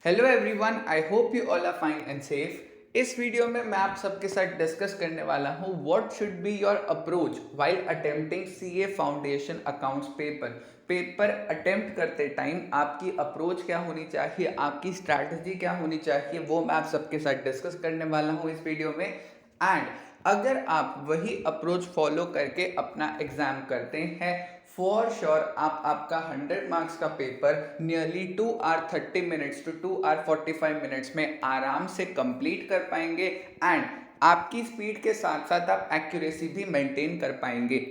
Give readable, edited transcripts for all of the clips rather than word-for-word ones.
Hello everyone, I hope you all are fine and safe. इस video में मैं आप सबके साथ डिस्कस करने वाला हूँ what should be your approach while attempting CA foundation accounts paper attempt करते टाइम आपकी अप्रोच क्या होनी चाहिए, आपकी स्ट्रैटेजी क्या होनी चाहिए, वो मैं आप सबके साथ डिस्कस करने वाला हूँ इस वीडियो में। एंड अगर आप वही अप्रोच फॉलो करके अपना एग्जाम करते हैं, फॉर श्योर आप आपका 100 मार्क्स का paper nearly 2 hour 30 minutes to 2 hour 45 minutes में आराम से कंप्लीट कर पाएंगे। एंड आपकी स्पीड के साथ साथ आप एक्यूरेसी भी मेंटेन कर पाएंगे।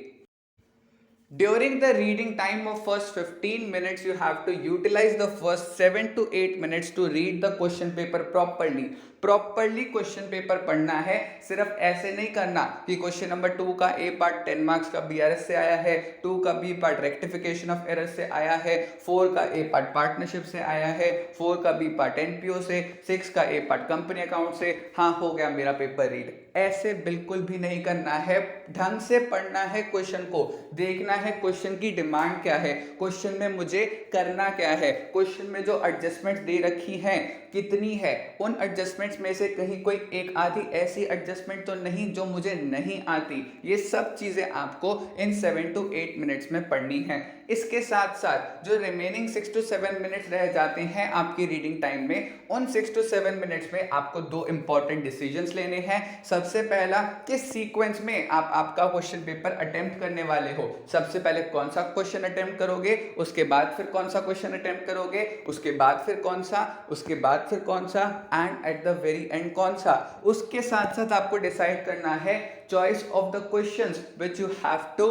During the reading time of first 15 minutes, you have to utilize the first 7 to 8 minutes to read the question paper properly. Properly question paper पढ़ना है, सिर्फ ऐसे नहीं करना कि क्वेश्चन नंबर 2 का ए पार्ट 10 मार्क्स का बीआरएस से आया है, 2 का B part rectification of error से आया है, 4 का ए पार्ट पार्टनरशिप से आया है, 4 का बी पार्ट एनपीओ से, 6 का ए पार्ट कंपनी अकाउंट से, हाँ हो गया मेरा पेपर रीड। ऐसे बिल्कुल भी नहीं करना है। ढंग से पढ़ना है, क्वेश्चन को देखना है, क्वेश्चन की डिमांड क्या है, क्वेश्चन में मुझे करना क्या है, क्वेश्चन में जो एडजस्टमेंट दे रखी है कितनी है, उन एडजस्टमेंट्स में से कहीं कोई एक आधी ऐसी एडजस्टमेंट तो नहीं जो मुझे नहीं आती। ये सब चीजें आपको इन 7 to 8 मिनट्स में पढ़नी है। इसके साथ साथ जो रिमेनिंग 6 to 7 मिनट्स रह जाते हैं आपकी रीडिंग टाइम में, उन 6 to 7 मिनट्स में आपको दो इंपॉर्टेंट डिसीजंस लेने हैं। सबसे पहला, किस सीक्वेंस में आप आपका क्वेश्चन पेपर अटेम्प्ट करने वाले हो। सबसे पहले कौन सा क्वेश्चन अटेम्प्ट करोगे, उसके बाद फिर कौन सा क्वेश्चन अटेम्प्ट करोगे, उसके बाद फिर कौन सा, उसके बाद फिर कौन सा, and at the very end कौन सा। उसके साथ साथ आपको डिसाइड करना है choice of the questions which you have to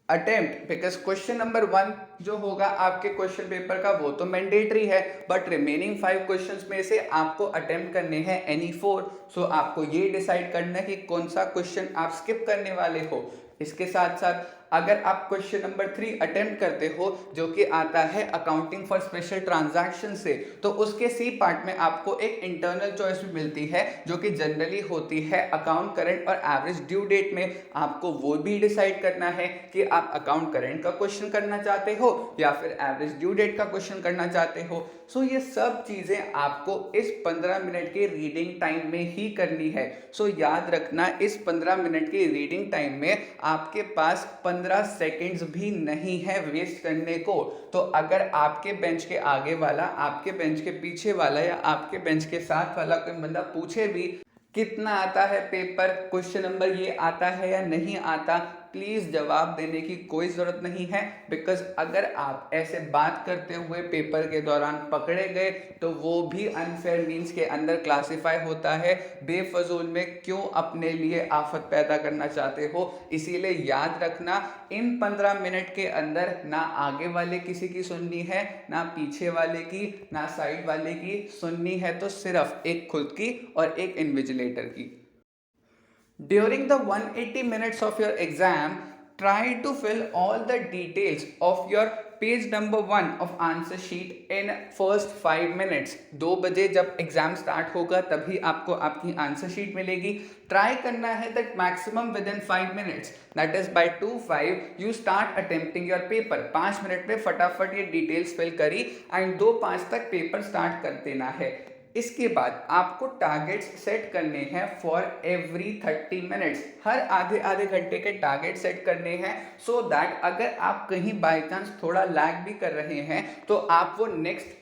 attempt, because question number 1 जो होगा आपके क्वेश्चन पेपर का वो तो मैंडेटरी है, बट रिमेनिंग 5 क्वेश्चंस में से आपको अटेम्प्ट करने हैं एनी 4। सो आपको ये डिसाइड करना है कि कौन सा क्वेश्चन आप स्किप करने वाले हो। इसके साथ साथ अगर आप क्वेश्चन नंबर 3 अटेम्प्ट करते हो जो कि आता है अकाउंटिंग फॉर स्पेशल ट्रांजैक्शन से, तो उसके सी पार्ट में आपको एक इंटरनल चॉइस भी मिलती है जो कि जनरली होती है अकाउंट करंट और एवरेज ड्यू डेट में। आपको वो भी डिसाइड करना है कि आप अकाउंट करंट का क्वेश्चन करना चाहते हो या फिर एवरेज ड्यू डेट का क्वेश्चन करना चाहते हो। सो ये सब चीजें आपको इस 15 मिनट के रीडिंग टाइम में ही करनी है। सो याद रखना, इस 15 मिनट के रीडिंग टाइम में आपके पास 15 सेकेंड्स भी नहीं है वेस्ट करने को। तो अगर आपके बेंच के आगे वाला, आपके बेंच के पीछे वाला या आपके बेंच के साथ वाला कोई बंदा पूछे भी कितना आता है पेपर, क्वेश्चन नंबर ये आता है या नहीं आता, प्लीज जवाब देने की कोई जरूरत नहीं है। बिकॉज अगर आप ऐसे बात करते हुए पेपर के दौरान पकड़े गए तो वो भी अनफेयर मीन्स के अंदर क्लासिफाई होता है। बेफजूल में क्यों अपने लिए आफत पैदा करना चाहते हो। इसीलिए याद रखना, इन 15 मिनट के अंदर ना आगे वाले किसी की सुननी है, ना पीछे वाले की, ना साइड वाले की सुननी है, तो सिर्फ एक खुद की और एक इन्विजिलेटर की। During the 180 minutes of your exam, try to fill all the details of your page number 1 of answer sheet in first 5 minutes. 2 बजे जब एग्जाम स्टार्ट होगा तभी आपको आपकी आंसर शीट मिलेगी। ट्राई करना है that maximum with in 5 minutes, that is by 2:05 you start attempting your paper. 5 minute में फटाफट ये डिटेल्स फिल करी एंड 2:05 तक पेपर स्टार्ट कर देना है। इसके बाद आपको टारगेट्स सेट करने हैं फॉर एवरी 30 मिनट्स। हर आधे आधे घंटे के टारगेट सेट करने हैं, सो दैट अगर आप कहीं बाय चांस थोड़ा लैग भी कर रहे हैं तो आप वो नेक्स्ट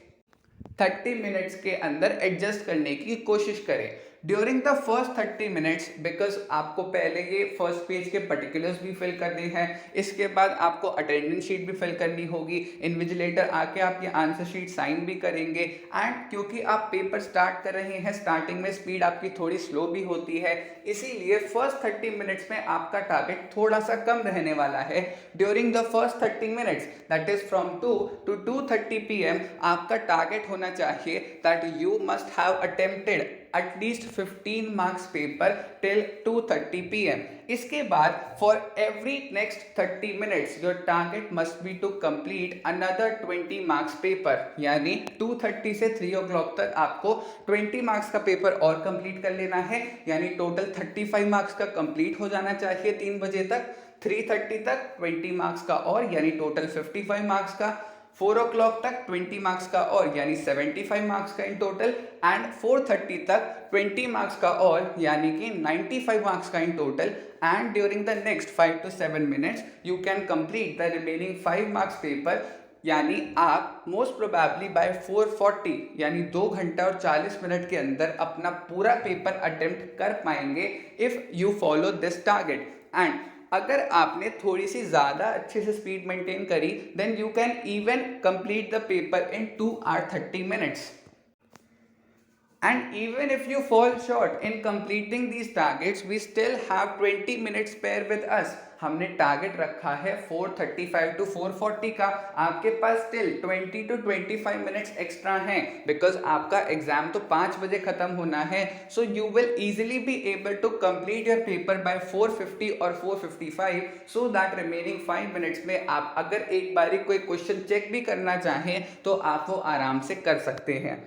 30 मिनट्स के अंदर एडजस्ट करने की कोशिश करें। During the first 30 minutes, because आपको पहले ये फर्स्ट पेज के पर्टिकुलर्स भी फिल करने हैं, इसके बाद आपको अटेंडेंस शीट भी फिल करनी होगी, इन्विजिलेटर आके आपकी आंसर शीट साइन भी करेंगे। एंड क्योंकि आप पेपर स्टार्ट कर रहे हैं, स्टार्टिंग में स्पीड आपकी थोड़ी स्लो भी होती है, इसीलिए फर्स्ट 30 मिनट्स में आपका टारगेट थोड़ा सा कम रहने वाला है। During the first 30 minutes, that is from 2 to 2:30 PM, आपका टारगेट होना चाहिए that you must have attempted at least 15 marks paper till 2:30 PM. इसके बाद for every next 30 minutes your target must be to complete another 20 marks paper। यानी 2:30 से 3 o'clock तक आपको 20 marks का पेपर और कंप्लीट कर लेना है, यानी टोटल 35 marks का कंप्लीट हो जाना चाहिए 3 बजे तक। 3:30 तक 20 मार्क्स का और, यानी टोटल 55 मार्क्स का। 4 o'clock तक 20 मार्क्स का और यानी 75 मार्क्स का इन टोटल, एंड 4:30 तक 20 मार्क्स का और यानी कि 95 मार्क्स का in total, and during the next 5 to 7 minutes you can complete the remaining 5 marks paper, यानी आप मोस्ट प्रोबेबली बाय 4:40 यानी 2 घंटा और 40 मिनट के अंदर अपना पूरा पेपर अटेम्प्ट कर पाएंगे if you follow this target. And अगर आपने थोड़ी सी ज़्यादा अच्छे से स्पीड मेंटेन करी then you can even complete the paper in 2 hours 30 minutes। And even if you fall short in completing these targets, we still have 20 minutes spare with us। हमने target रखा है 4:35 to 4:40 का, आपके पास still 20 to 25 minutes extra हैं, because आपका exam तो 5 बजे खत्म होना है। So you will easily be able to complete your paper by 4:50 और 4:55, सो दैट रिमेनिंग 5 मिनट्स में आप अगर एक बारी कोई क्वेश्चन चेक भी करना चाहें तो आप वो आराम से कर सकते हैं।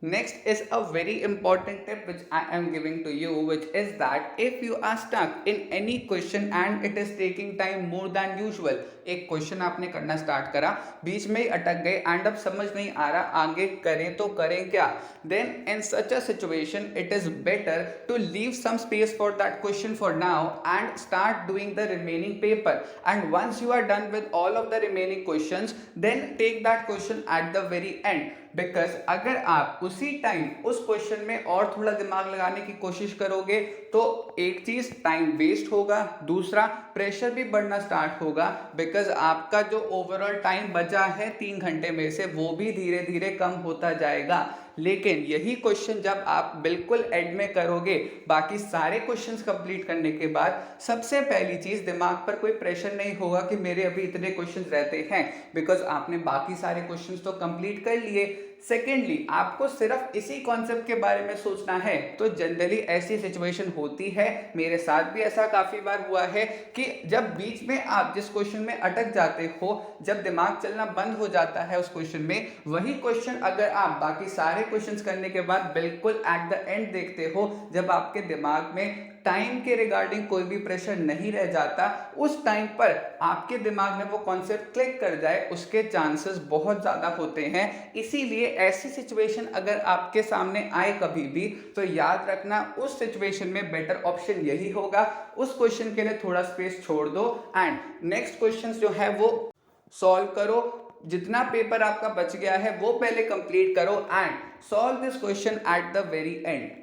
Next is a very important tip which I am giving to you, which is that if you are stuck in any question and it is taking time more than usual, एक क्वेश्चन आपने करना start करा, बीच में ही अटक गए and अब समझ नहीं आ रहा आगे करें तो करें क्या, then in such a situation it is better to leave some space for that question for now and start doing the remaining paper, and once you are done with all of the remaining questions then take that question at the very end, because अगर आप उसी time उस question में और थोड़ा दिमाग लगाने की कोशिश करोगे तो एक चीज टाइम वेस्ट होगा, दूसरा प्रेशर भी बढ़ना स्टार्ट होगा, बिकॉज आपका जो ओवरऑल टाइम बचा है 3 घंटे में से वो भी धीरे धीरे कम होता जाएगा। लेकिन यही क्वेश्चन जब आप बिल्कुल एंड में करोगे, बाकी सारे क्वेश्चंस कंप्लीट करने के बाद, सबसे पहली चीज दिमाग पर कोई प्रेशर नहीं होगा कि मेरे अभी इतने क्वेश्चंस रहते हैं, बिकॉज आपने बाकी सारे क्वेश्चंस तो कंप्लीट कर लिए। सेकेंडली आपको सिर्फ इसी कॉन्सेप्ट के बारे में सोचना है, तो जनरली ऐसी सिचुएशन होती है, मेरे साथ भी ऐसा काफी बार हुआ है कि जब बीच में आप जिस क्वेश्चन में अटक जाते हो, जब दिमाग चलना बंद हो जाता है उस क्वेश्चन में, वही क्वेश्चन अगर आप बाकी सारे क्वेश्चंस करने के बाद बिल्कुल एट द एंड देखते हो, जब आपके दिमाग में टाइम के रिगार्डिंग कोई भी प्रेशर नहीं रह जाता, उस टाइम पर आपके दिमाग में वो कॉन्सेप्ट क्लिक कर जाए, उसके चांसेस बहुत ज़्यादा होते हैं। इसीलिए ऐसी सिचुएशन अगर आपके सामने आए कभी भी, तो याद रखना उस सिचुएशन में बेटर ऑप्शन यही होगा, उस क्वेश्चन के लिए थोड़ा स्पेस छोड़ दो एंड नेक्स्ट क्वेश्चन जो है वो सॉल्व करो। जितना पेपर आपका बच गया है वो पहले कंप्लीट करो and solve this question eight the very and.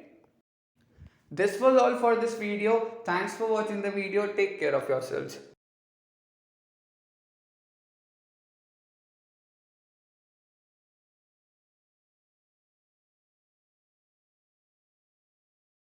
This was all for this video. Thanks for watching the video. Take care of yourselves.